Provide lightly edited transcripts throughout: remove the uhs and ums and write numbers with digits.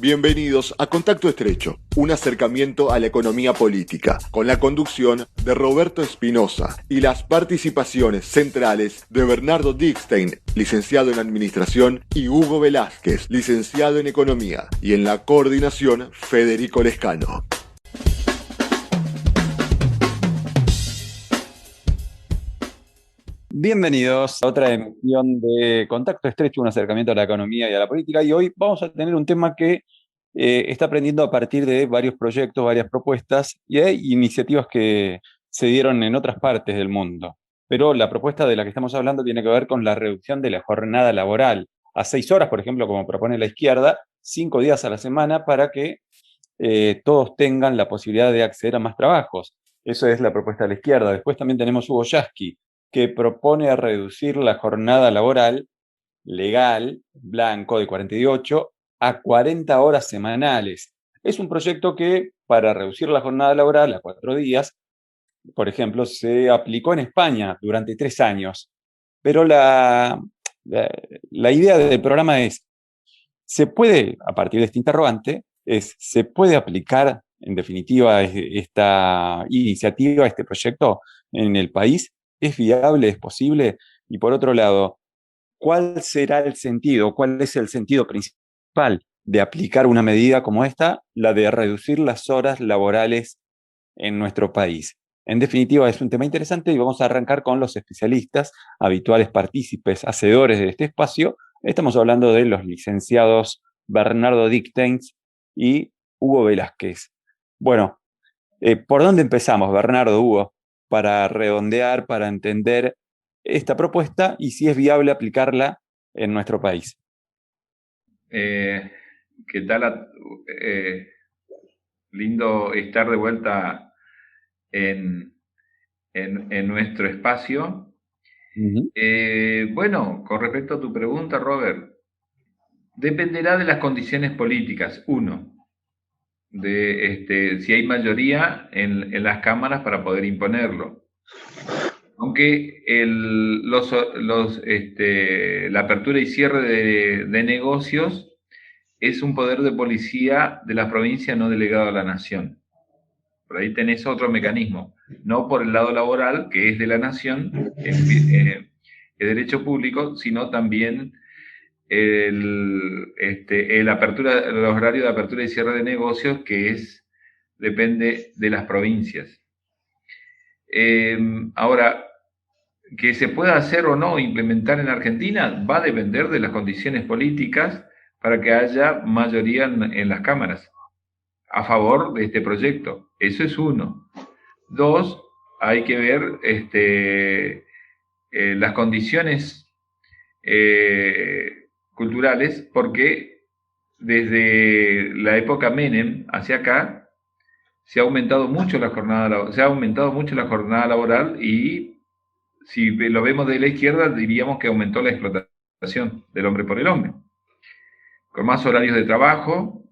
Bienvenidos a Contacto Estrecho, un acercamiento a la economía política, con la conducción de Roberto Espinosa y las participaciones centrales de Bernardo Dickstein, licenciado en Administración, y Hugo Velázquez, licenciado en Economía, y en la coordinación Federico Lescano. Bienvenidos a otra emisión de Contacto Estrecho, un acercamiento a la economía y a la política. Y hoy vamos a tener un tema que está aprendiendo a partir de varios proyectos, varias propuestas, y hay iniciativas que se dieron en otras partes del mundo. Pero la propuesta de la que estamos hablando tiene que ver con la reducción de la jornada laboral a 6 horas, por ejemplo, como propone la izquierda, 5 días a la semana para que todos tengan la posibilidad de acceder a más trabajos. Eso es la propuesta de la izquierda. Después también tenemos Hugo Yasky, que propone reducir la jornada laboral legal, blanco, de 48 a 40 horas semanales. Es un proyecto que, para reducir la jornada laboral a 4 días, por ejemplo, se aplicó en España durante 3 años. Pero la idea del programa es, se puede, a partir de este interrogante, ¿se puede aplicar, en definitiva, esta iniciativa, este proyecto en el país? ¿Es viable? ¿Es posible? Y por otro lado, ¿cuál será el sentido? ¿Cuál es el sentido principal de aplicar una medida como esta, la de reducir las horas laborales en nuestro país? En definitiva, es un tema interesante y vamos a arrancar con los especialistas, habituales partícipes, hacedores de este espacio. Estamos hablando de los licenciados Bernardo Dickstein y Hugo Velázquez. Bueno, ¿por dónde empezamos, Bernardo, Hugo, para redondear, para entender esta propuesta y si es viable aplicarla en nuestro país? ¿Qué tal? Lindo estar de vuelta en nuestro espacio. Bueno, con respecto a tu pregunta, Robert, dependerá de las condiciones políticas. Uno, de si hay mayoría en las cámaras para poder imponerlo. Aunque la apertura y cierre de negocios es un poder de policía de la provincia no delegado a la nación. Por ahí tenés otro mecanismo, no por el lado laboral, que es de la nación, es derecho público, sino también los horarios de apertura y cierre de negocios, que depende de las provincias. Ahora, que se pueda hacer o no implementar en Argentina va a depender de las condiciones políticas para que haya mayoría en las cámaras a favor de este proyecto. Eso es uno. Dos, hay que ver las condiciones culturales, porque desde la época Menem hacia acá se ha aumentado mucho la jornada laboral y si lo vemos de la izquierda diríamos que aumentó la explotación del hombre por el hombre. Con más horarios de trabajo,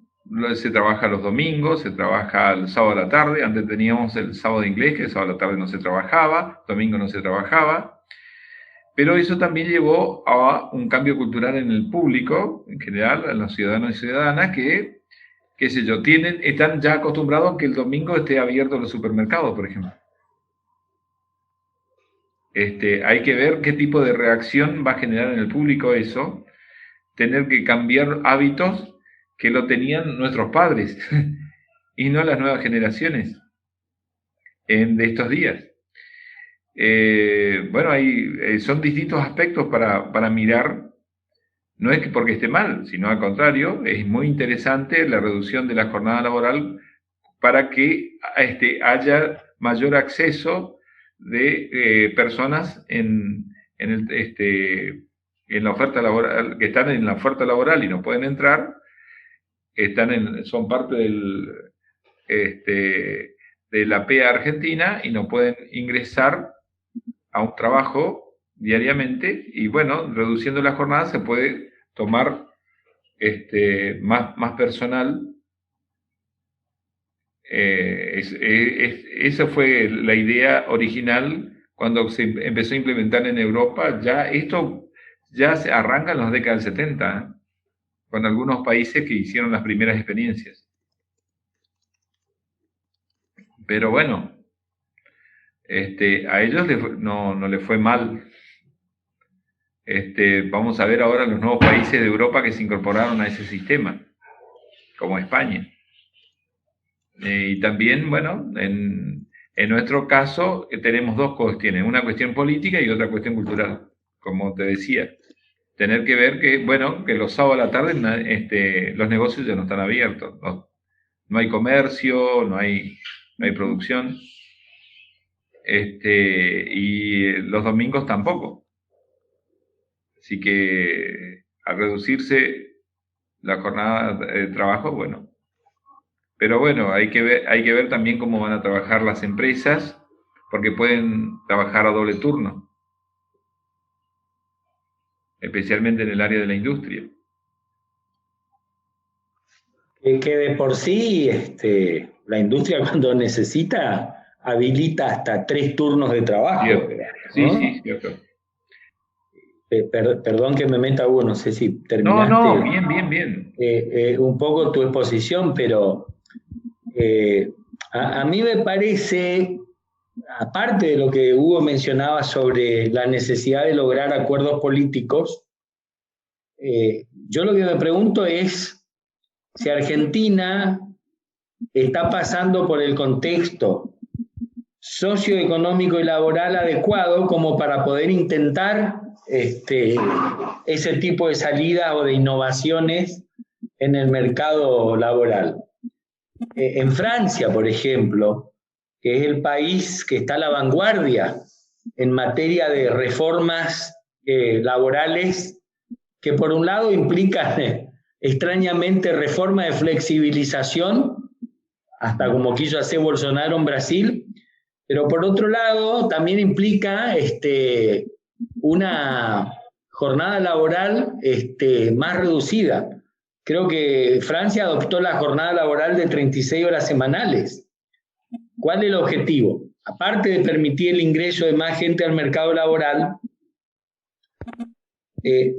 se trabaja los domingos, se trabaja el sábado a la tarde. Antes teníamos el sábado de inglés, que el sábado a la tarde no se trabajaba, domingo no se trabajaba. Pero eso también llevó a un cambio cultural en el público, en general, en los ciudadanos y ciudadanas, que, qué sé yo, están ya acostumbrados a que el domingo esté abierto los supermercados, por ejemplo. Hay que ver qué tipo de reacción va a generar en el público eso, tener que cambiar hábitos que lo tenían nuestros padres y no las nuevas generaciones de estos días. Bueno, son distintos aspectos para mirar. No es que porque esté mal, sino al contrario, es muy interesante la reducción de la jornada laboral para que haya mayor acceso de personas en la oferta laboral, que están en la oferta laboral y no pueden entrar, son parte de la PEA argentina y no pueden ingresar a un trabajo diariamente, y bueno, reduciendo la jornada se puede tomar más personal. Esa fue la idea original cuando se empezó a implementar en Europa. Esto ya se arranca en las décadas del 70, con algunos países que hicieron las primeras experiencias. Pero bueno, a ellos no les fue mal. Vamos a ver ahora los nuevos países de Europa que se incorporaron a ese sistema, como España. Y también, bueno, en nuestro caso tenemos dos cuestiones, una cuestión política y otra cuestión cultural, como te decía. Tener que ver que, bueno, que los sábados a la tarde los negocios ya no están abiertos, no hay comercio, no hay producción, y los domingos tampoco. Así que al reducirse la jornada de trabajo, bueno. Pero bueno, hay que ver también cómo van a trabajar las empresas, porque pueden trabajar a doble turno, especialmente en el área de la industria. Que de por sí la industria cuando necesita habilita hasta 3 turnos de trabajo. Cierto. ¿No? Sí, cierto. Perdón que me meta, Hugo, no sé si terminaste. No, bien. Un poco tu exposición, pero a mí me parece, aparte de lo que Hugo mencionaba sobre la necesidad de lograr acuerdos políticos, yo lo que me pregunto es si Argentina está pasando por el contexto socioeconómico y laboral adecuado como para poder intentar ese tipo de salidas o de innovaciones en el mercado laboral. En Francia, por ejemplo, que es el país que está a la vanguardia en materia de reformas laborales, que por un lado implican extrañamente reforma de flexibilización, hasta como quiso hacer Bolsonaro en Brasil, pero por otro lado también implica una jornada laboral más reducida. Creo que Francia adoptó la jornada laboral de 36 horas semanales. ¿Cuál es el objetivo? Aparte de permitir el ingreso de más gente al mercado laboral,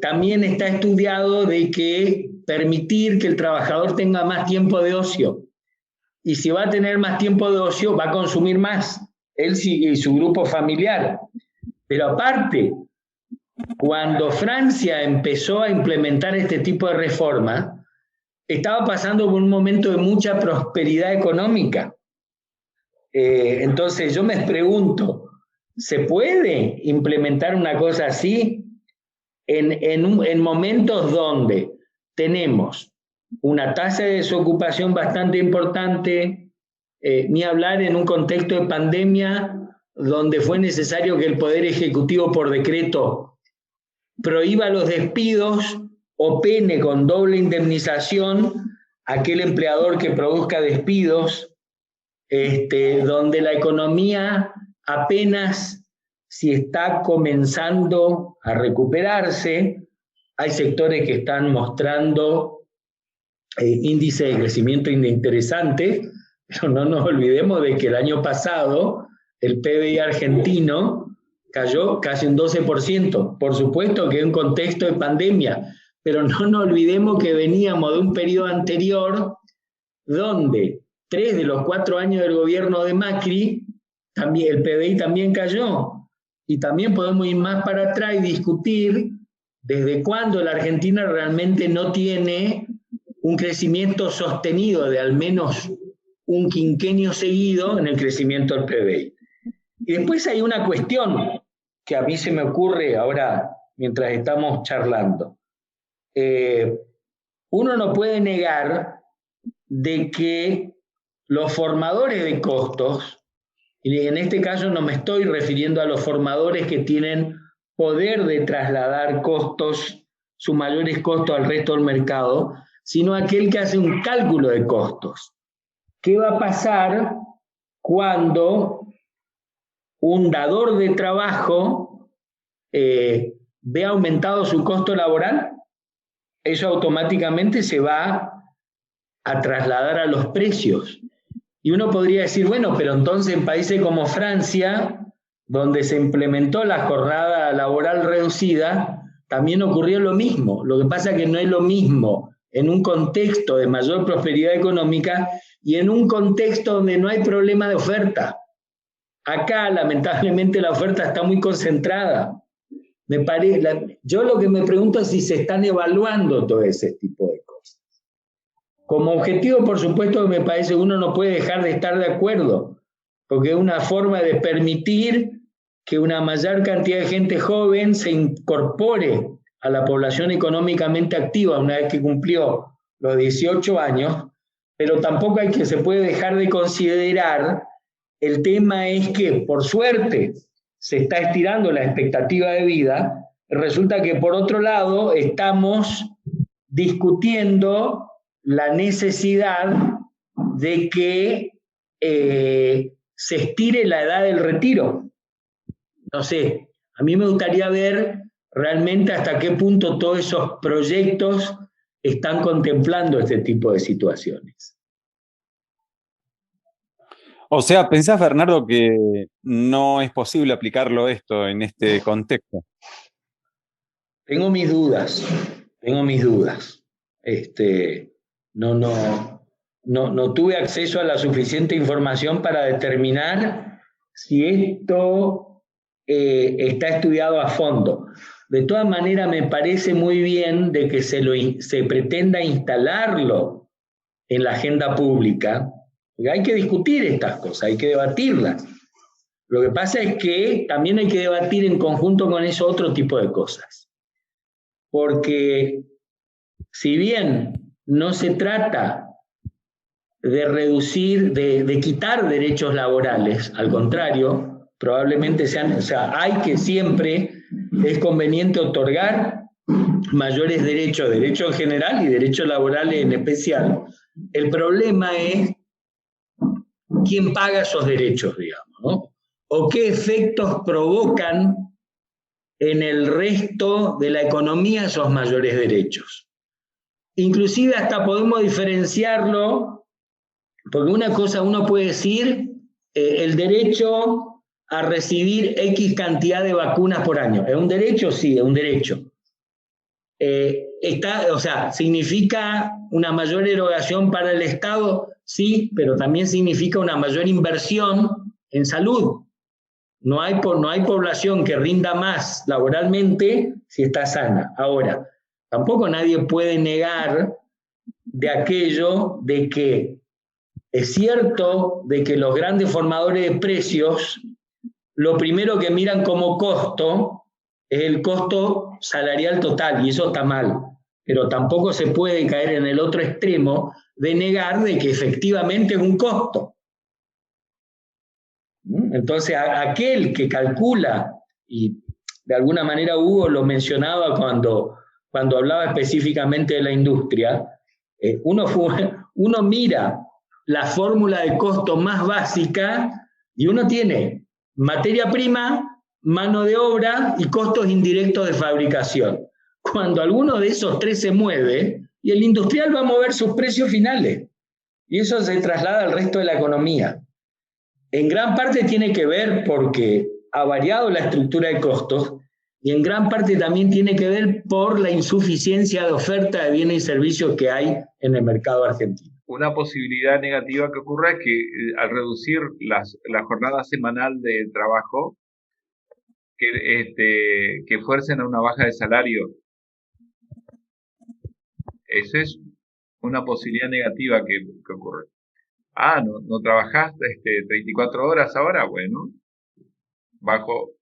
también está estudiado de que permitir que el trabajador tenga más tiempo de ocio. Y si va a tener más tiempo de ocio, va a consumir más, él y su grupo familiar. Pero aparte, cuando Francia empezó a implementar este tipo de reforma, estaba pasando por un momento de mucha prosperidad económica. Entonces yo me pregunto, ¿se puede implementar una cosa así en momentos donde tenemos una tasa de desocupación bastante importante, ni hablar en un contexto de pandemia donde fue necesario que el Poder Ejecutivo por decreto prohíba los despidos o pene con doble indemnización a aquel empleador que produzca despidos, donde la economía apenas si está comenzando a recuperarse? Hay sectores que están mostrando índices de crecimiento interesantes, pero no nos olvidemos de que el año pasado el PBI argentino cayó casi un 12%. Por supuesto que en un contexto de pandemia, pero no nos olvidemos que veníamos de un periodo anterior donde 3 de los 4 años del gobierno de Macri, también, el PBI también cayó. Y también podemos ir más para atrás y discutir desde cuándo la Argentina realmente no tiene un crecimiento sostenido de al menos un quinquenio seguido en el crecimiento del PBI. Y después hay una cuestión que a mí se me ocurre ahora mientras estamos charlando. Uno no puede negar de que los formadores de costos, y en este caso no me estoy refiriendo a los formadores que tienen poder de trasladar costos, sus mayores costos al resto del mercado, sino aquel que hace un cálculo de costos. ¿Qué va a pasar cuando un dador de trabajo ve aumentado su costo laboral? Eso automáticamente se va a trasladar a los precios. Y uno podría decir, bueno, pero entonces en países como Francia, donde se implementó la jornada laboral reducida, también ocurrió lo mismo. Lo que pasa es que no es lo mismo en un contexto de mayor prosperidad económica y en un contexto donde no hay problema de oferta. Acá, lamentablemente, la oferta está muy concentrada. Yo lo que me pregunto es si se están evaluando todo ese tipo de cosas. Como objetivo, por supuesto, me parece que uno no puede dejar de estar de acuerdo, porque es una forma de permitir que una mayor cantidad de gente joven se incorpore a la población económicamente activa una vez que cumplió los 18 años, pero tampoco se puede dejar de considerar. El tema es que, por suerte, se está estirando la expectativa de vida. Resulta que, por otro lado, estamos discutiendo la necesidad de que se estire la edad del retiro. No sé, a mí me gustaría ver realmente hasta qué punto todos esos proyectos están contemplando este tipo de situaciones. O sea, ¿pensás, Bernardo, que no es posible aplicarlo esto en este contexto? Tengo mis dudas. No tuve acceso a la suficiente información para determinar si esto está estudiado a fondo. De todas maneras, me parece muy bien de que se pretenda instalarlo en la agenda pública. Hay que discutir estas cosas, hay que debatirlas. Lo que pasa es que también hay que debatir en conjunto con eso otro tipo de cosas. Porque si bien no se trata de reducir, de quitar derechos laborales, al contrario, probablemente hay que siempre, es conveniente otorgar mayores derechos en general y derechos laborales en especial. El problema es quién paga esos derechos, digamos, ¿no? O qué efectos provocan en el resto de la economía esos mayores derechos. Inclusive hasta podemos diferenciarlo, porque una cosa uno puede decir, el derecho a recibir X cantidad de vacunas por año. ¿Es un derecho? Sí, es un derecho. ¿Significa una mayor erogación para el Estado? Sí, pero también significa una mayor inversión en salud. No hay población que rinda más laboralmente si está sana. Ahora, tampoco nadie puede negar de aquello de que es cierto de que los grandes formadores de precios, lo primero que miran como costo es el costo salarial total, y eso está mal. Pero tampoco se puede caer en el otro extremo de negar de que efectivamente es un costo. Entonces, aquel que calcula, y de alguna manera Hugo lo mencionaba cuando hablaba específicamente de la industria, uno mira la fórmula de costo más básica y uno tiene materia prima, mano de obra y costos indirectos de fabricación. Cuando alguno de esos tres se mueve, y el industrial va a mover sus precios finales, y eso se traslada al resto de la economía. En gran parte tiene que ver porque ha variado la estructura de costos y en gran parte también tiene que ver por la insuficiencia de oferta de bienes y servicios que hay en el mercado argentino. Una posibilidad negativa que ocurre es que al reducir la jornada semanal de trabajo, que fuercen a una baja de salario. Esa es una posibilidad negativa que ocurre. ¿No trabajás 34 horas ahora? Bueno, bajo,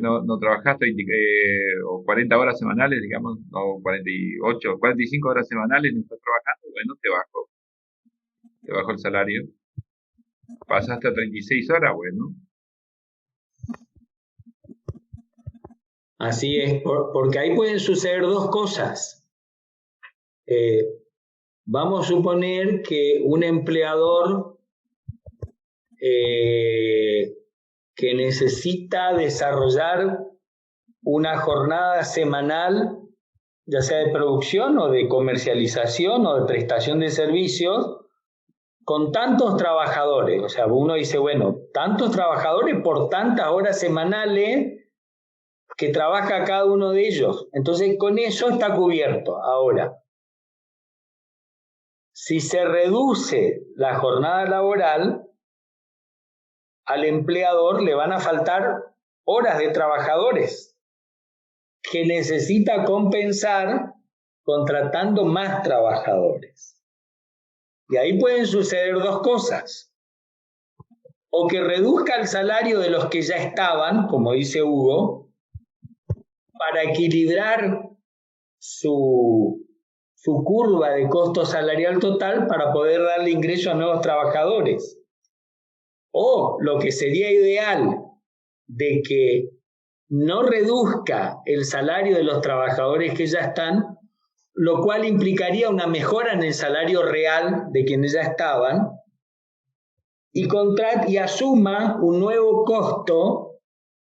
no trabajás 40 horas semanales, digamos, o 48, 45 horas semanales, no estás trabajando, bueno, te bajo el salario. Pasaste a 36 horas, bueno. Así es, porque ahí pueden suceder dos cosas. Vamos a suponer que un empleador que necesita desarrollar una jornada semanal, ya sea de producción o de comercialización o de prestación de servicios, con tantos trabajadores. O sea, uno dice, bueno, tantos trabajadores por tantas horas semanales que trabaja cada uno de ellos. Entonces, con eso está cubierto. Ahora, si se reduce la jornada laboral, al empleador le van a faltar horas de trabajadores que necesita compensar contratando más trabajadores. Y ahí pueden suceder dos cosas. O que reduzca el salario de los que ya estaban, como dice Hugo, para equilibrar su curva de costo salarial total para poder darle ingreso a nuevos trabajadores. O lo que sería ideal, de que no reduzca el salario de los trabajadores que ya están, lo cual implicaría una mejora en el salario real de quienes ya estaban, y asuma un nuevo costo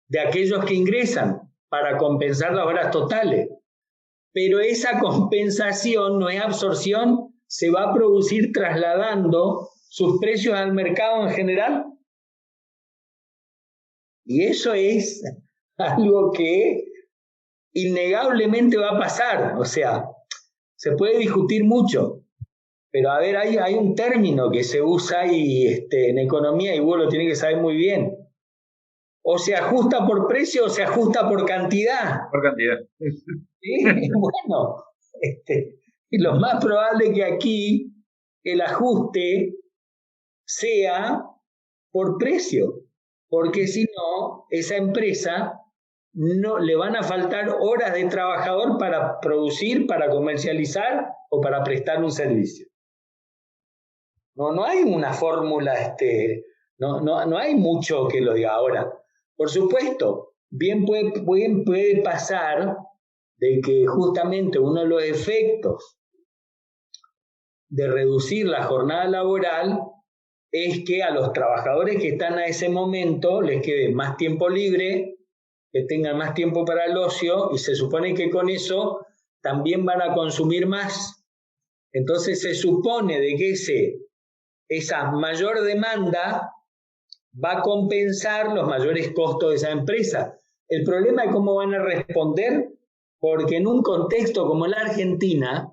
de aquellos que ingresan para compensar las horas totales. Pero esa compensación no es absorción, se va a producir trasladando sus precios al mercado en general. Y eso es algo que innegablemente va a pasar. O sea, se puede discutir mucho, pero a ver, hay un término que se usa en economía, y vos lo tenés que saber muy bien. O se ajusta por precio o se ajusta por cantidad. Por cantidad. ¿Sí? Bueno, y lo más probable que aquí el ajuste sea por precio, porque si no, esa empresa no le van a faltar horas de trabajador para producir, para comercializar o para prestar un servicio. No hay una fórmula, no hay mucho que lo diga. Ahora, por supuesto, bien puede pasar de que justamente uno de los efectos de reducir la jornada laboral es que a los trabajadores que están a ese momento les quede más tiempo libre, que tengan más tiempo para el ocio, y se supone que con eso también van a consumir más. Entonces se supone de que esa mayor demanda va a compensar los mayores costos de esa empresa. El problema es cómo van a responder, porque en un contexto como la Argentina,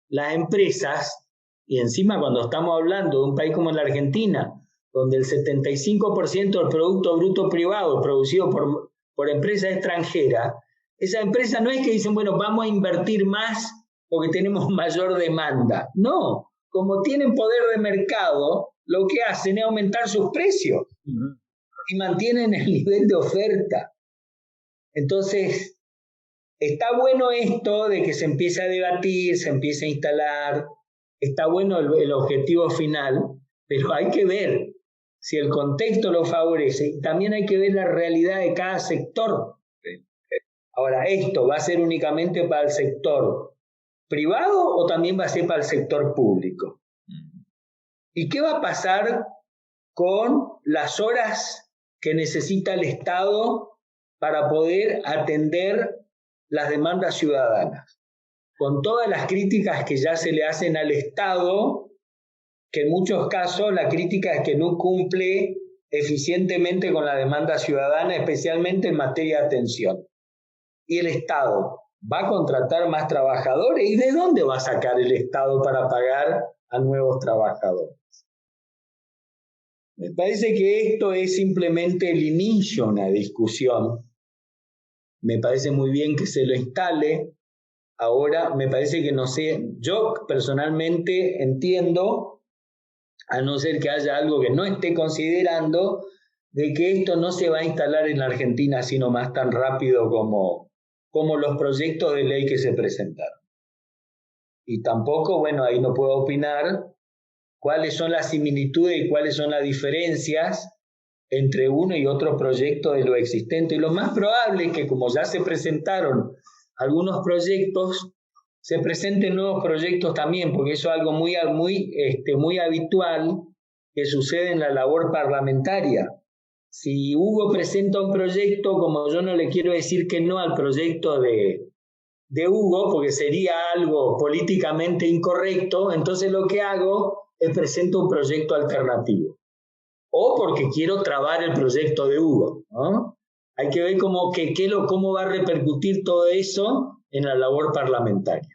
las empresas, y encima cuando estamos hablando de un país como la Argentina, donde el 75% del Producto Bruto Privado es producido por empresas extranjeras, esas empresas no es que dicen, bueno, vamos a invertir más porque tenemos mayor demanda. No, como tienen poder de mercado, lo que hacen es aumentar sus precios y mantienen el nivel de oferta. Entonces, está bueno esto de que se empiece a debatir, se empiece a instalar, está bueno el objetivo final, pero hay que ver si el contexto lo favorece y también hay que ver la realidad de cada sector. Ahora, ¿esto va a ser únicamente para el sector privado o también va a ser para el sector público? ¿Y qué va a pasar con las horas que necesita el Estado para poder atender las demandas ciudadanas? Con todas las críticas que ya se le hacen al Estado, que en muchos casos la crítica es que no cumple eficientemente con la demanda ciudadana, especialmente en materia de atención. ¿Y el Estado va a contratar más trabajadores? ¿Y de dónde va a sacar el Estado para pagar a nuevos trabajadores? Me parece que esto es simplemente el inicio de una discusión. Me parece muy bien que se lo instale. Ahora, me parece que no sé, yo personalmente entiendo, a no ser que haya algo que no esté considerando, de que esto no se va a instalar en la Argentina sino más tan rápido como los proyectos de ley que se presentaron. Y tampoco, bueno, ahí no puedo opinar cuáles son las similitudes y cuáles son las diferencias entre uno y otro proyecto de lo existente. Y lo más probable es que, como ya se presentaron algunos proyectos, se presenten nuevos proyectos también, porque eso es algo muy habitual que sucede en la labor parlamentaria. Si Hugo presenta un proyecto, como yo no le quiero decir que no al proyecto de Hugo, porque sería algo políticamente incorrecto, entonces lo que hago es presento un proyecto alternativo. O porque quiero trabar el proyecto de Hugo, ¿no? Hay que ver cómo va a repercutir todo eso en la labor parlamentaria.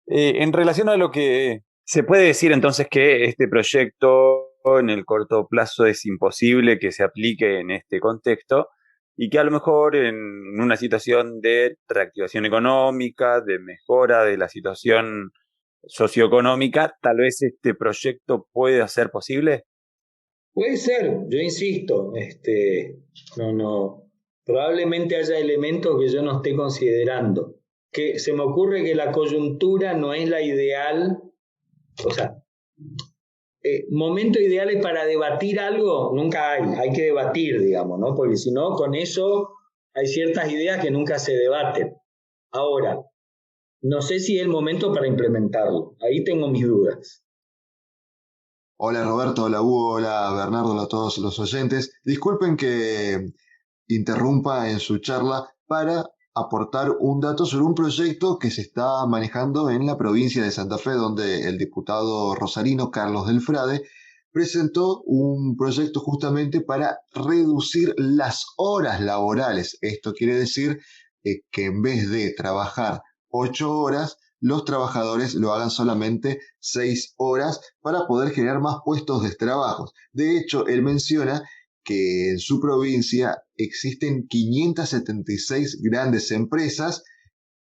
En relación a lo que se puede decir entonces que este proyecto en el corto plazo es imposible que se aplique en este contexto y que a lo mejor en una situación de reactivación económica, de mejora de la situación socioeconómica, tal vez este proyecto pueda ser posible. Puede ser, yo insisto, probablemente haya elementos que yo no esté considerando. Que se me ocurre que la coyuntura no es la ideal, o sea, momentos ideales para debatir algo nunca hay que debatir, digamos, ¿no? Porque si no, con eso hay ciertas ideas que nunca se debaten. Ahora, no sé si es el momento para implementarlo, ahí tengo mis dudas. Hola Roberto, hola Hugo, hola Bernardo, hola a todos los oyentes. Disculpen que interrumpa en su charla para aportar un dato sobre un proyecto que se está manejando en la provincia de Santa Fe, donde el diputado rosarino Carlos del Frade presentó un proyecto justamente para reducir las horas laborales. Esto quiere decir que en vez de trabajar 8 horas, los trabajadores lo hagan solamente 6 horas para poder generar más puestos de trabajo. De hecho, él menciona que en su provincia existen 576 grandes empresas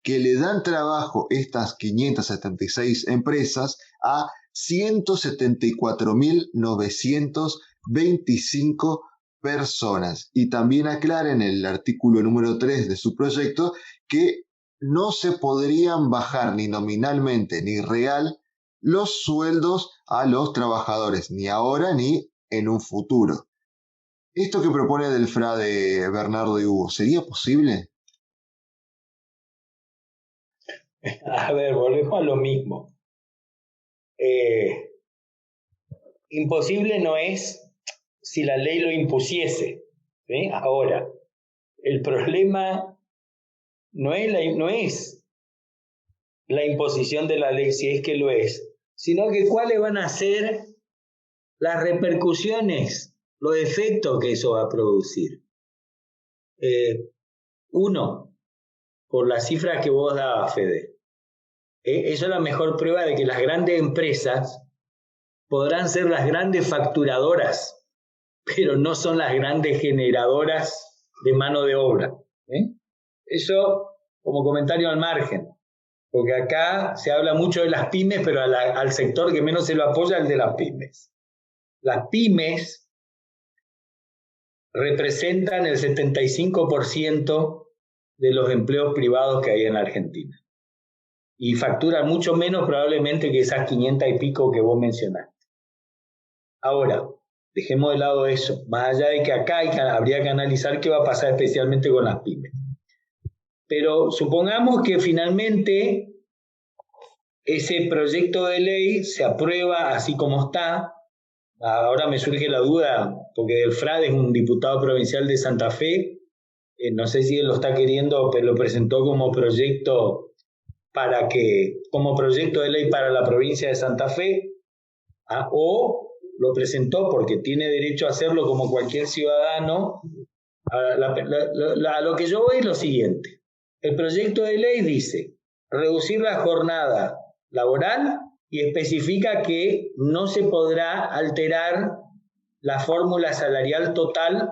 que le dan trabajo, estas 576 empresas, a 174.925 personas. Y también aclara en el artículo número 3 de su proyecto que no se podrían bajar ni nominalmente ni real los sueldos a los trabajadores, ni ahora ni en un futuro. ¿Esto que propone del Frade, Bernardo y Hugo, sería posible? A ver, volvemos a lo mismo. Imposible no es si la ley lo impusiese, ¿sí? Ahora, el problema no es la imposición de la ley, si es que lo es, sino que cuáles van a ser las repercusiones, los efectos que eso va a producir. Uno, por las cifras que vos dabas, Fede, eso es la mejor prueba de que las grandes empresas podrán ser las grandes facturadoras, pero no son las grandes generadoras de mano de obra. Eso como comentario al margen, porque acá se habla mucho de las pymes, pero al sector que menos se lo apoya es el de las pymes. Las pymes representan el 75% de los empleos privados que hay en la Argentina. Y facturan mucho menos probablemente que esas 500 y pico que vos mencionaste. Ahora, dejemos de lado eso, más allá de que acá habría que analizar qué va a pasar especialmente con las pymes. Pero supongamos que finalmente ese proyecto de ley se aprueba así como está. Ahora me surge la duda, porque Del Frade es un diputado provincial de Santa Fe, no sé si él lo está queriendo, pero lo presentó como proyecto como proyecto de ley para la provincia de Santa Fe, o lo presentó porque tiene derecho a hacerlo como cualquier ciudadano. A lo que yo voy es lo siguiente. El proyecto de ley dice reducir la jornada laboral y especifica que no se podrá alterar la fórmula salarial total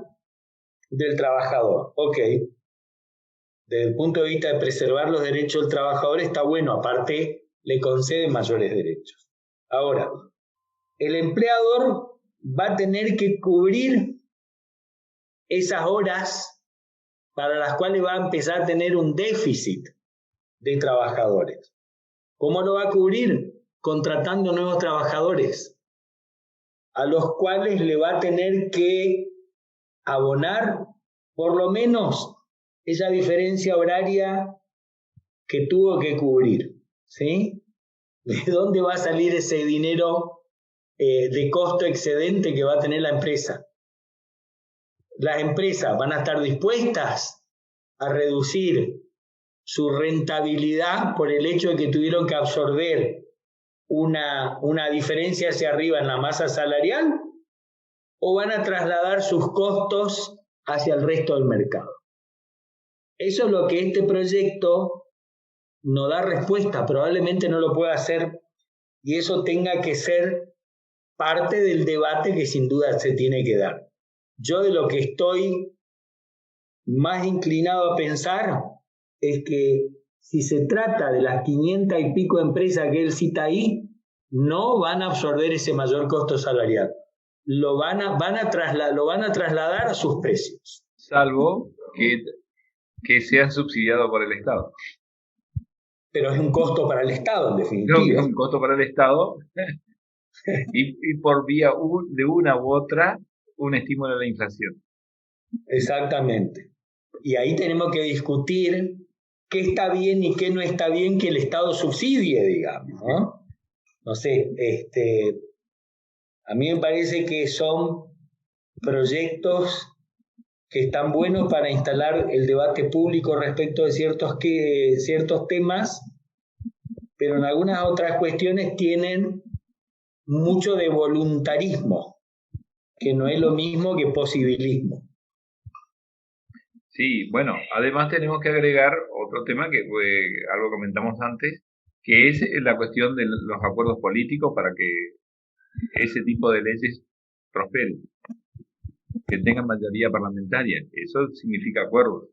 del trabajador. Ok. Desde el punto de vista de preservar los derechos del trabajador está bueno, aparte le concede mayores derechos. Ahora, el empleador va a tener que cubrir esas horas para las cuales va a empezar a tener un déficit de trabajadores. ¿Cómo lo va a cubrir? Contratando nuevos trabajadores, a los cuales le va a tener que abonar por lo menos esa diferencia horaria que tuvo que cubrir, ¿sí? ¿De dónde va a salir ese dinero de costo excedente que va a tener la empresa? Las empresas van a estar dispuestas a reducir su rentabilidad por el hecho de que tuvieron que absorber una diferencia hacia arriba en la masa salarial, o van a trasladar sus costos hacia el resto del mercado. Eso es lo que este proyecto no da respuesta, probablemente no lo pueda hacer y eso tenga que ser parte del debate que sin duda se tiene que dar. Yo de lo que estoy más inclinado a pensar es que si se trata de las 500 y pico empresas que él cita ahí, no van a absorber ese mayor costo salarial. Lo van a trasladar a sus precios. Salvo que sean subsidiados por el Estado. Pero es un costo para el Estado, en definitiva. No, es un costo para el Estado y por vía de una u otra un estímulo a la inflación. Exactamente. Y ahí tenemos que discutir qué está bien y qué no está bien que el Estado subsidie, digamos, ¿no? No sé, a mí me parece que son proyectos que están buenos para instalar el debate público respecto de ciertos temas, pero en algunas otras cuestiones tienen mucho de voluntarismo, que no es lo mismo que posibilismo. Sí, bueno, además tenemos que agregar otro tema que fue algo que comentamos antes, que es la cuestión de los acuerdos políticos para que ese tipo de leyes prosperen, que tengan mayoría parlamentaria. Eso significa acuerdos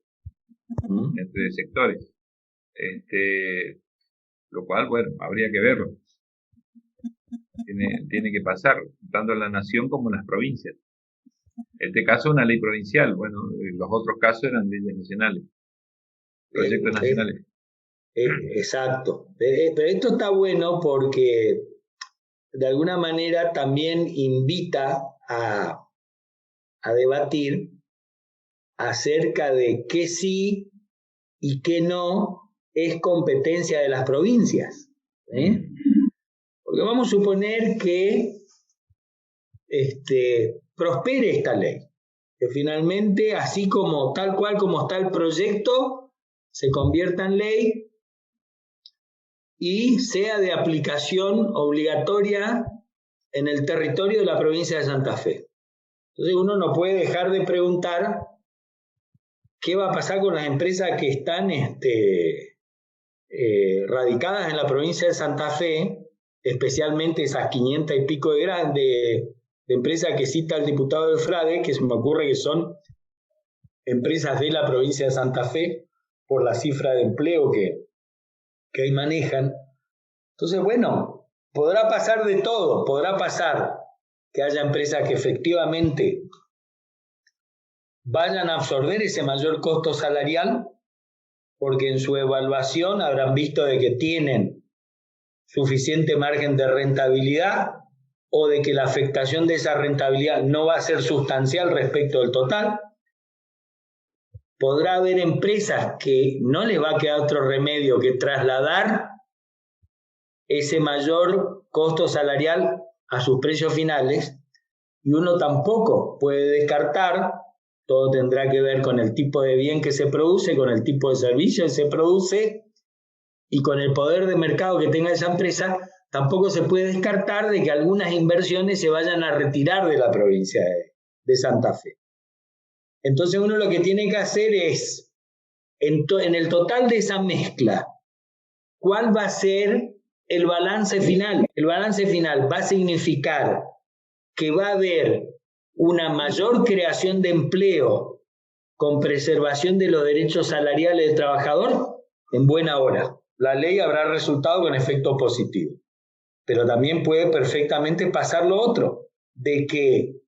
entre sectores. Lo cual, bueno, habría que verlo. Tiene que pasar, tanto en la nación como en las provincias. En este caso, una ley provincial. Bueno, los otros casos eran leyes nacionales, proyectos nacionales. Exacto. Pero esto está bueno porque de alguna manera también invita a debatir acerca de qué sí y qué no es competencia de las provincias. Porque vamos a suponer que prospere esta ley, que finalmente, así como tal cual como está el proyecto, se convierta en ley y sea de aplicación obligatoria en el territorio de la provincia de Santa Fe. Entonces uno no puede dejar de preguntar qué va a pasar con las empresas que están radicadas en la provincia de Santa Fe, especialmente esas 500 y pico de empresas que cita el diputado del Frade, que se me ocurre que son empresas de la provincia de Santa Fe, por la cifra de empleo que ahí manejan. Entonces, bueno, podrá pasar de todo, podrá pasar que haya empresas que efectivamente vayan a absorber ese mayor costo salarial, porque en su evaluación habrán visto de que tienen suficiente margen de rentabilidad o de que la afectación de esa rentabilidad no va a ser sustancial respecto del total. Podrá haber empresas que no les va a quedar otro remedio que trasladar ese mayor costo salarial a sus precios finales, y uno tampoco puede descartar, todo tendrá que ver con el tipo de bien que se produce, con el tipo de servicio que se produce y con el poder de mercado que tenga esa empresa, tampoco se puede descartar de que algunas inversiones se vayan a retirar de la provincia de Santa Fe. Entonces uno lo que tiene que hacer es, en el total de esa mezcla, ¿cuál va a ser el balance final? El balance final va a significar que va a haber una mayor creación de empleo con preservación de los derechos salariales del trabajador en buena hora. La ley habrá resultado con efecto positivo. Pero también puede perfectamente pasar lo otro, de que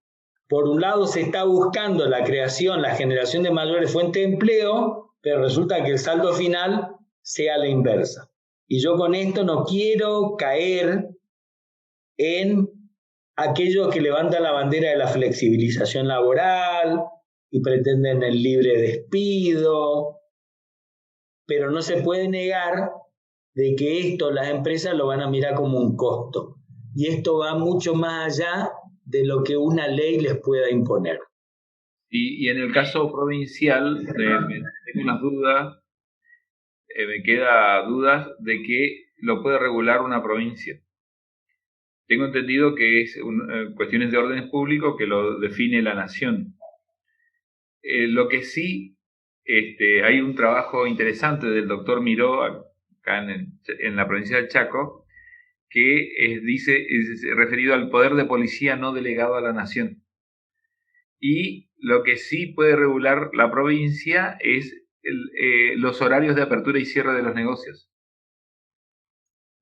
por un lado se está buscando la creación, la generación de mayores fuentes de empleo, pero resulta que el saldo final sea la inversa. Y yo con esto no quiero caer en aquellos que levantan la bandera de la flexibilización laboral y pretenden el libre despido, pero no se puede negar de que esto las empresas lo van a mirar como un costo. Y esto va mucho más allá de lo que una ley les pueda imponer. Y en el caso provincial, tengo unas dudas, me queda dudas de que lo puede regular una provincia. Tengo entendido que es cuestiones de orden público que lo define la nación. lo que sí, hay un trabajo interesante del doctor Miró, acá en la provincia del Chaco, que es referido al poder de policía no delegado a la nación. Y lo que sí puede regular la provincia es los horarios de apertura y cierre de los negocios.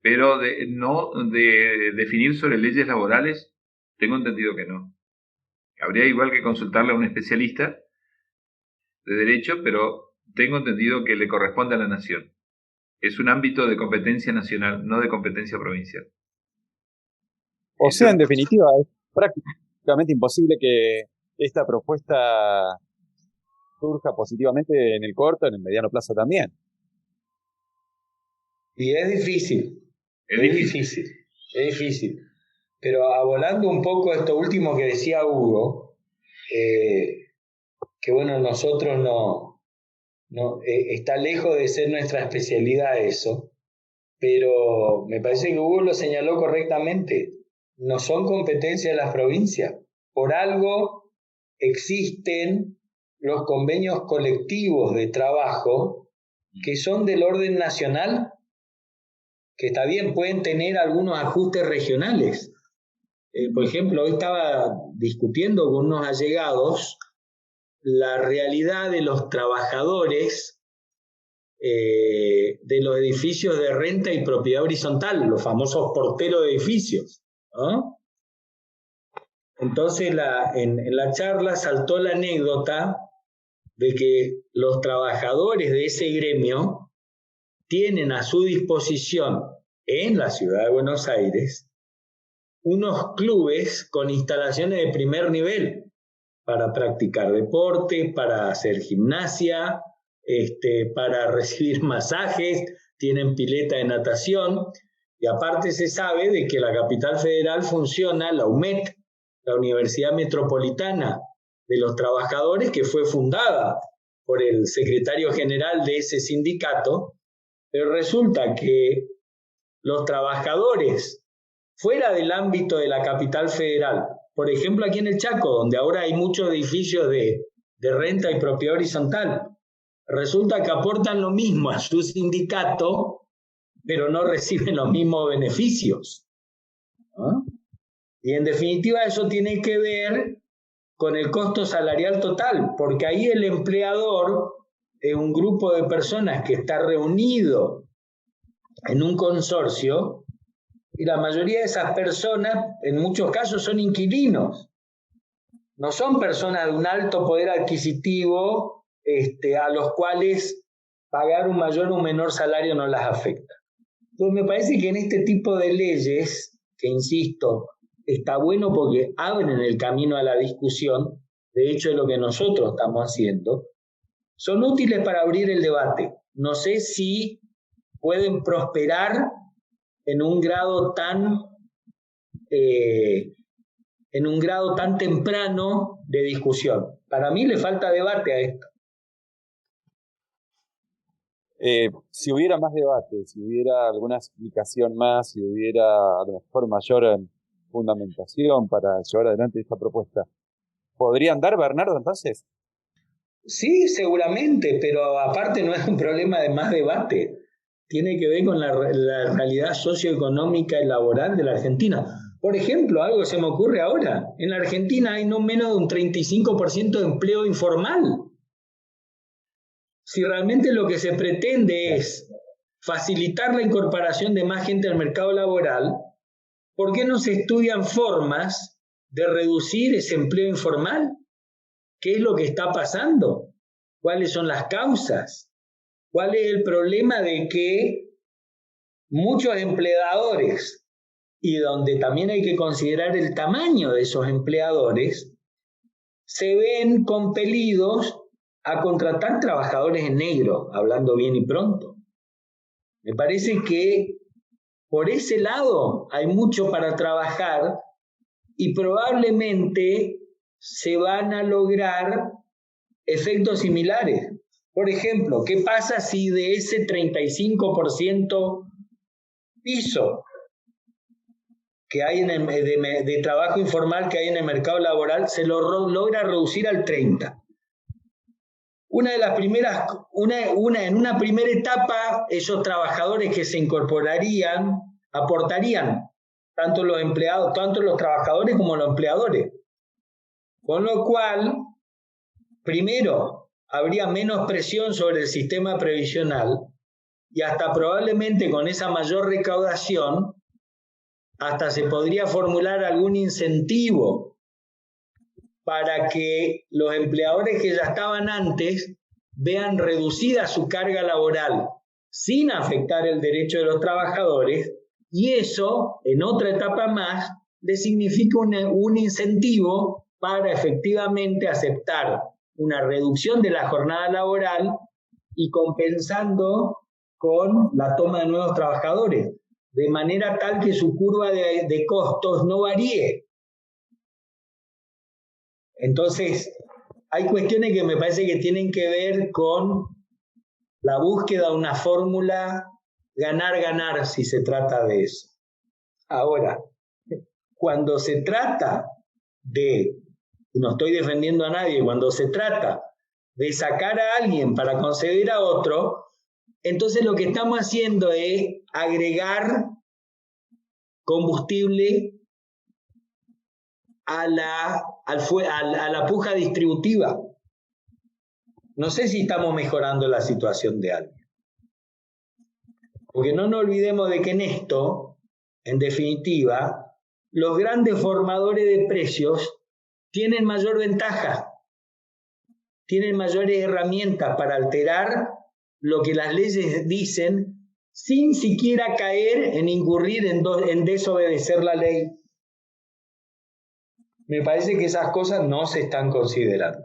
Pero no de definir sobre leyes laborales, tengo entendido que no. Habría igual que consultarle a un especialista de derecho, pero tengo entendido que le corresponde a la nación. Es un ámbito de competencia nacional, no de competencia provincial. O sea, en definitiva, es prácticamente imposible que esta propuesta surja positivamente en el corto, en el mediano plazo también. Y es difícil. Es difícil. Pero abonando un poco esto último que decía Hugo, que bueno, nosotros no está lejos de ser nuestra especialidad eso, pero me parece que Hugo lo señaló correctamente. No son competencias de las provincias. Por algo existen los convenios colectivos de trabajo que son del orden nacional, que está bien, pueden tener algunos ajustes regionales. Por ejemplo, hoy estaba discutiendo con unos allegados la realidad de los trabajadores de los edificios de renta y propiedad horizontal, los famosos porteros de edificios, ¿no? Entonces en la charla saltó la anécdota de que los trabajadores de ese gremio tienen a su disposición en la ciudad de Buenos Aires unos clubes con instalaciones de primer nivel para practicar deporte, para hacer gimnasia, para recibir masajes, tienen pileta de natación, y aparte se sabe de que la capital federal funciona la UMET, la Universidad Metropolitana de los Trabajadores, que fue fundada por el secretario general de ese sindicato, pero resulta que los trabajadores fuera del ámbito de la capital federal, por ejemplo aquí en el Chaco, donde ahora hay muchos edificios de renta y propiedad horizontal, resulta que aportan lo mismo a su sindicato, pero no reciben los mismos beneficios, ¿no? Y en definitiva eso tiene que ver con el costo salarial total, porque ahí el empleador es un grupo de personas que está reunido en un consorcio, y la mayoría de esas personas, en muchos casos, son inquilinos. No son personas de un alto poder adquisitivo a los cuales pagar un mayor o un menor salario no las afecta. Entonces me parece que en este tipo de leyes, que insisto, está bueno porque abren el camino a la discusión, de hecho es lo que nosotros estamos haciendo, son útiles para abrir el debate. No sé si pueden prosperar en un grado tan temprano de discusión. Para mí le falta debate a esto. Si hubiera más debate, si hubiera alguna explicación más, si hubiera a lo mejor mayor fundamentación para llevar adelante esta propuesta, ¿podría andar, Bernardo, entonces? Sí, seguramente, pero aparte no es un problema de más debate. Tiene que ver con la realidad socioeconómica y laboral de la Argentina. Por ejemplo, algo se me ocurre ahora. En la Argentina hay no menos de un 35% de empleo informal. Si realmente lo que se pretende es facilitar la incorporación de más gente al mercado laboral, ¿por qué no se estudian formas de reducir ese empleo informal? ¿Qué es lo que está pasando? ¿Cuáles son las causas? ¿Cuál es el problema de que muchos empleadores, y donde también hay que considerar el tamaño de esos empleadores, se ven compelidos a contratar trabajadores en negro, hablando bien y pronto? Me parece que por ese lado hay mucho para trabajar y probablemente se van a lograr efectos similares. Por ejemplo, ¿qué pasa si de ese 35% piso que hay de trabajo informal que hay en el mercado laboral se lo logra reducir al 30%? una de las primeras, en una primera etapa, esos trabajadores que se incorporarían aportarían tanto los empleados, tanto los trabajadores como los empleadores. Con lo cual, primero, habría menos presión sobre el sistema previsional y hasta probablemente con esa mayor recaudación, hasta se podría formular algún incentivo para que los empleadores que ya estaban antes vean reducida su carga laboral sin afectar el derecho de los trabajadores, y eso, en otra etapa más, le significa un incentivo para efectivamente aceptar una reducción de la jornada laboral y compensando con la toma de nuevos trabajadores, de manera tal que su curva de costos no varíe. Entonces, hay cuestiones que me parece que tienen que ver con la búsqueda de una fórmula ganar-ganar, si se trata de eso. Ahora, cuando se trata de, no estoy defendiendo a nadie, cuando se trata de sacar a alguien para conceder a otro, entonces lo que estamos haciendo es agregar combustible a la puja distributiva. No sé si estamos mejorando la situación de alguien. Porque no nos olvidemos de que en esto, en definitiva, los grandes formadores de precios tienen mayor ventaja, tienen mayores herramientas para alterar lo que las leyes dicen sin siquiera caer en incurrir en desobedecer la ley. Me parece que esas cosas no se están considerando.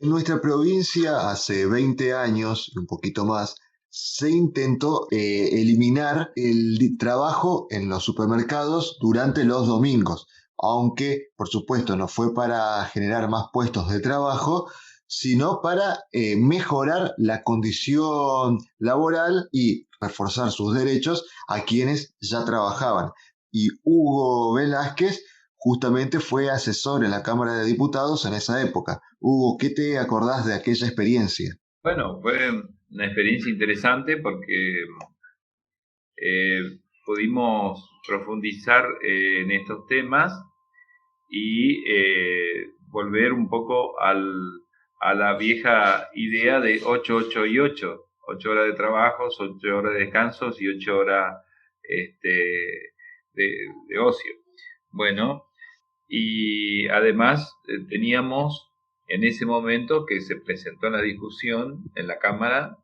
En nuestra provincia, hace 20 años, un poquito más, se intentó eliminar el trabajo en los supermercados durante los domingos, aunque, por supuesto, no fue para generar más puestos de trabajo, sino para mejorar la condición laboral y reforzar sus derechos a quienes ya trabajaban. Y Hugo Velázquez justamente fue asesor en la Cámara de Diputados en esa época. Hugo, ¿qué te acordás de aquella experiencia? Bueno, fue una experiencia interesante porque pudimos profundizar en estos temas y volver un poco a la vieja idea de 8, 8 y 8. 8 horas de trabajos, 8 horas de descansos y 8 horas de ocio. Bueno, y además teníamos en ese momento que se presentó en la discusión en la Cámara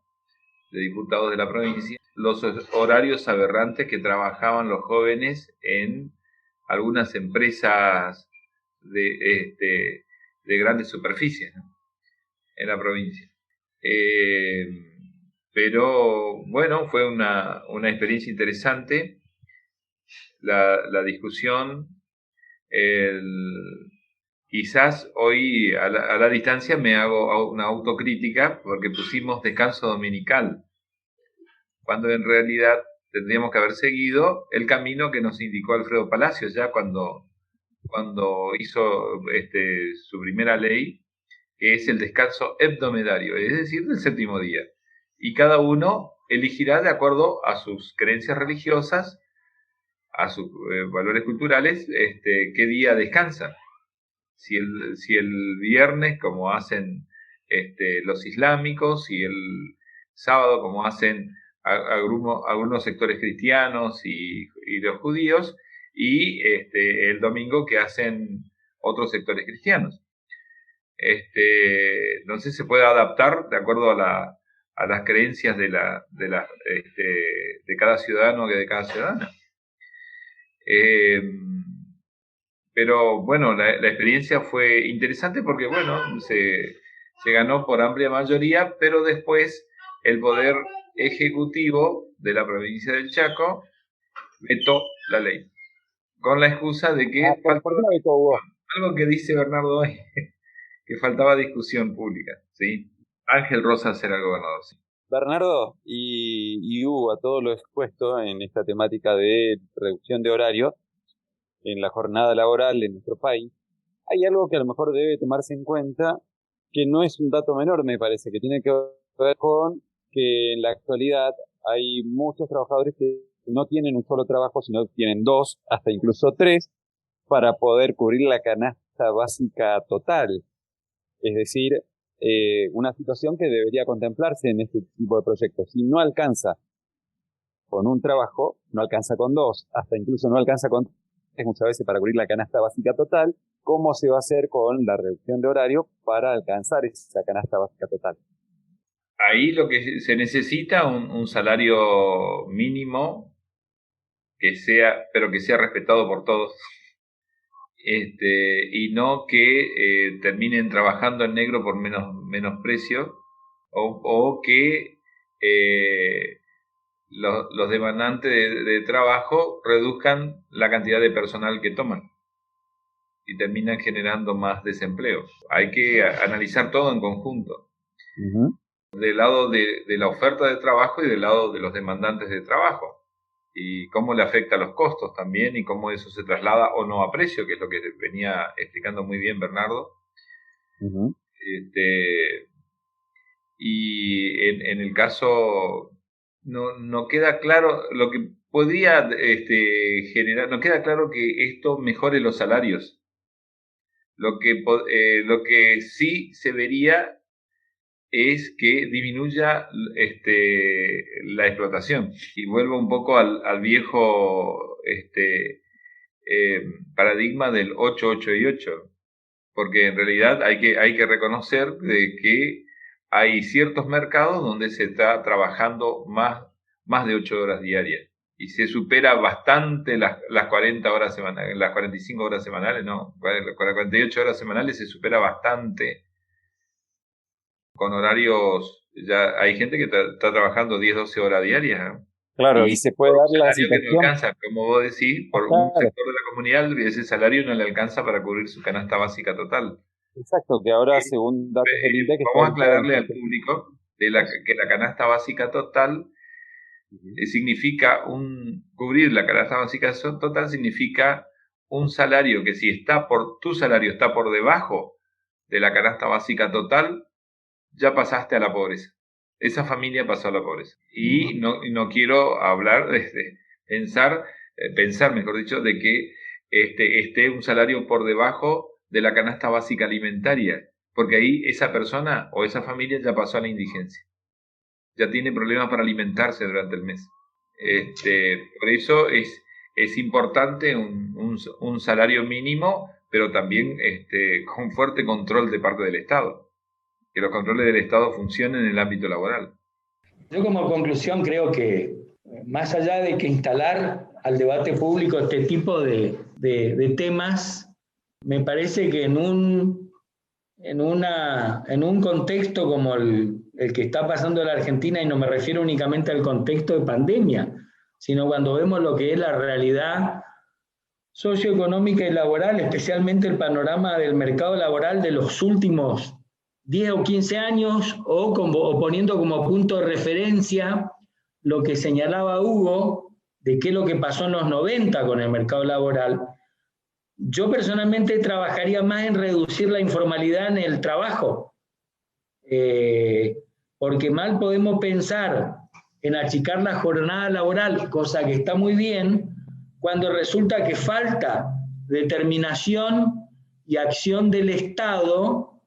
de Diputados de la provincia, los horarios aberrantes que trabajaban los jóvenes en algunas empresas de grandes superficies, ¿no?, en la provincia. Pero bueno, fue una experiencia interesante la discusión. Quizás hoy a la distancia me hago una autocrítica porque pusimos descanso dominical, cuando en realidad tendríamos que haber seguido el camino que nos indicó Alfredo Palacios ya cuando hizo su primera ley, que es el descanso hebdomedario, es decir, del séptimo día. Y cada uno elegirá de acuerdo a sus creencias religiosas, a sus valores culturales, qué día descansa. Si el viernes, como hacen los islámicos, y el sábado, como hacen algunos sectores cristianos y los judíos, y el domingo, que hacen otros sectores cristianos. Entonces se puede adaptar de acuerdo a las creencias de cada ciudadano y de cada ciudadana. Pero bueno, la experiencia fue interesante porque bueno, se ganó por amplia mayoría, pero después el Poder Ejecutivo de la provincia del Chaco vetó la ley, con la excusa de que ¿por qué no vetó, Hugo? algo que dice Bernardo hoy, que faltaba discusión pública, ¿sí? Ángel Rosas era el gobernador, sí. Bernardo y Hugo, a todo lo expuesto en esta temática de reducción de horario en la jornada laboral en nuestro país, hay algo que a lo mejor debe tomarse en cuenta que no es un dato menor, me parece, que tiene que ver con que en la actualidad hay muchos trabajadores que no tienen un solo trabajo, sino que tienen dos, hasta incluso tres, para poder cubrir la canasta básica total. Es decir, una situación que debería contemplarse en este tipo de proyectos. Si no alcanza con un trabajo, no alcanza con dos, hasta incluso no alcanza con tres muchas veces para cubrir la canasta básica total, ¿cómo se va a hacer con la reducción de horario para alcanzar esa canasta básica total? Ahí lo que se necesita un salario mínimo que sea, pero que sea respetado por todos. Y no que terminen trabajando en negro por menos precio, o que los demandantes de trabajo reduzcan la cantidad de personal que toman y terminan generando más desempleo. Hay que analizar todo en conjunto. Uh-huh. Del lado de la oferta de trabajo y del lado de los demandantes de trabajo. Y cómo le afecta a los costos también y cómo eso se traslada o no a precio, que es lo que venía explicando muy bien Bernardo. Uh-huh. Y en el caso no queda claro lo que podría generar, no queda claro que esto mejore los salarios. Lo que sí se vería es que disminuya la explotación. Y vuelvo un poco al viejo paradigma del 8, 8 y 8, porque en realidad hay que reconocer de que hay ciertos mercados donde se está trabajando más de 8 horas diarias y se supera bastante las 40 horas semanales, las 45 horas semanales, no, con las 48 horas semanales se supera bastante, con horarios, ya hay gente que está trabajando 10, 12 horas diarias, ¿eh? Claro, y se puede dar la situación. Que no alcanza, como vos decís, por un sector de la comunidad, ese salario no le alcanza para cubrir su canasta básica total. Exacto, que ahora, según datos del INDEC, vamos a aclararle al público que la canasta básica total significa cubrir la canasta básica total significa un salario que si tu salario está por debajo de la canasta básica total, ya pasaste a la pobreza. Esa familia pasó a la pobreza. Y no quiero hablar pensar, mejor dicho, de que esté un salario por debajo de la canasta básica alimentaria, porque ahí esa persona o esa familia ya pasó a la indigencia. Ya tiene problemas para alimentarse durante el mes. Por eso es importante un salario mínimo, pero también con fuerte control de parte del Estado. Que los controles del Estado funcionen en el ámbito laboral. Yo como conclusión creo que más allá de que instalar al debate público este tipo de temas, me parece que en un contexto como el que está pasando en la Argentina, y no me refiero únicamente al contexto de pandemia, sino cuando vemos lo que es la realidad socioeconómica y laboral, especialmente el panorama del mercado laboral de los últimos 10 o 15 años, o poniendo como punto de referencia lo que señalaba Hugo, de qué es lo que pasó en los 90 con el mercado laboral. Yo personalmente trabajaría más en reducir la informalidad en el trabajo, porque mal podemos pensar en achicar la jornada laboral, cosa que está muy bien, cuando resulta que falta determinación y acción del Estado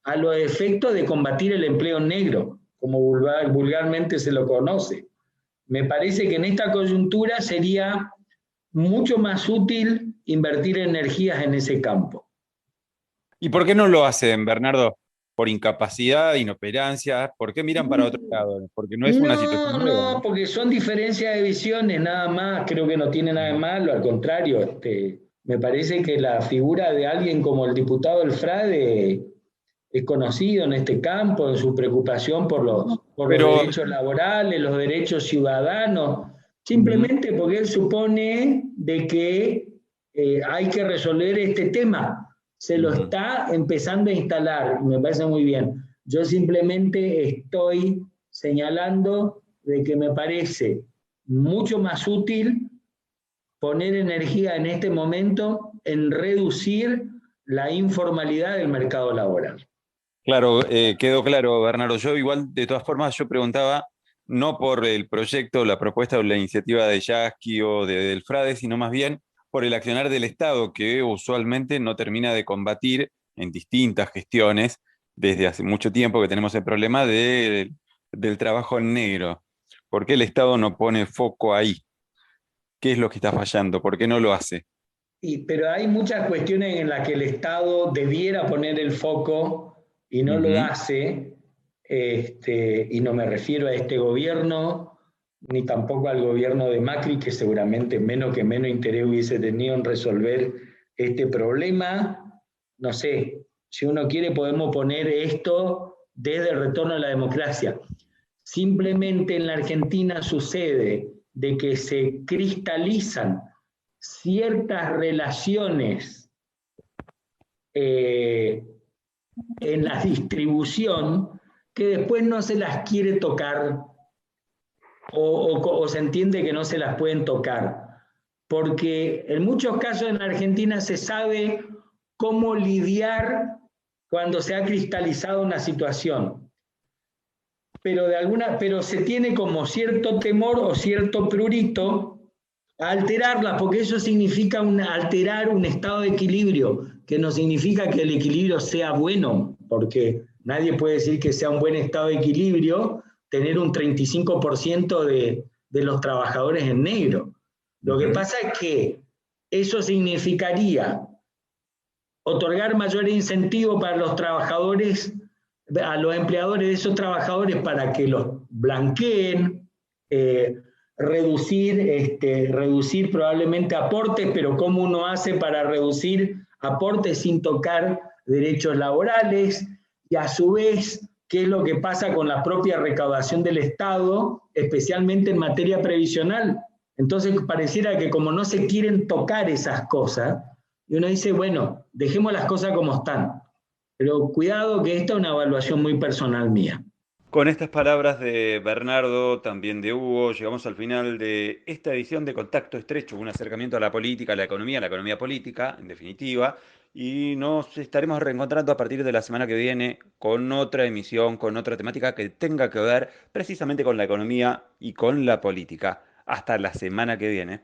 a los efectos de combatir el empleo negro, como vulgarmente se lo conoce. Me parece que en esta coyuntura sería mucho más útil invertir energías en ese campo. ¿Y por qué no lo hacen, Bernardo? ¿Por incapacidad, inoperancia? ¿Por qué miran para otro lado? Porque no es una situación nueva. No, porque son diferencias de visiones nada más, creo que no tiene nada de malo, al contrario, me parece que la figura de alguien como el diputado del Frade es conocido en este campo, en su preocupación por los derechos laborales, los derechos ciudadanos, simplemente porque él supone de que hay que resolver este tema. Se lo está empezando a instalar, y me parece muy bien. Yo simplemente estoy señalando de que me parece mucho más útil poner energía en este momento en reducir la informalidad del mercado laboral. Claro, quedó claro, Bernardo. Yo igual, de todas formas, yo preguntaba no por el proyecto, la propuesta o la iniciativa de Yasky o de Delfrade, sino más bien por el accionar del Estado, que usualmente no termina de combatir en distintas gestiones, desde hace mucho tiempo que tenemos el problema del trabajo en negro. ¿Por qué el Estado no pone foco ahí? ¿Qué es lo que está fallando? ¿Por qué no lo hace? Pero hay muchas cuestiones en las que el Estado debiera poner el foco y no lo Ujú. hace, y no me refiero a este gobierno, ni tampoco al gobierno de Macri, que seguramente menos que menos interés hubiese tenido en resolver este problema. No sé, si uno quiere podemos poner esto desde el retorno a la democracia. Simplemente en la Argentina sucede de que se cristalizan ciertas relaciones en la distribución que después no se las quiere tocar o se entiende que no se las pueden tocar. Porque en muchos casos en Argentina se sabe cómo lidiar cuando se ha cristalizado una situación. Pero se tiene como cierto temor o cierto prurito a alterarla, porque eso significa alterar un estado de equilibrio, que no significa que el equilibrio sea bueno, porque nadie puede decir que sea un buen estado de equilibrio tener un 35% de los trabajadores en negro. Lo que pasa es que eso significaría otorgar mayor incentivo para los trabajadores, a los empleadores de esos trabajadores para que los blanqueen, reducir probablemente aportes, pero ¿cómo uno hace para reducir aportes sin tocar derechos laborales? Y a su vez, ¿qué es lo que pasa con la propia recaudación del Estado, especialmente en materia previsional? Entonces pareciera que como no se quieren tocar esas cosas, y uno dice, bueno, dejemos las cosas como están, pero cuidado que esta es una evaluación muy personal mía. Con estas palabras de Bernardo, también de Hugo, llegamos al final de esta edición de Contacto Estrecho, un acercamiento a la política, a la economía política, en definitiva, y nos estaremos reencontrando a partir de la semana que viene con otra emisión, con otra temática que tenga que ver precisamente con la economía y con la política. Hasta la semana que viene.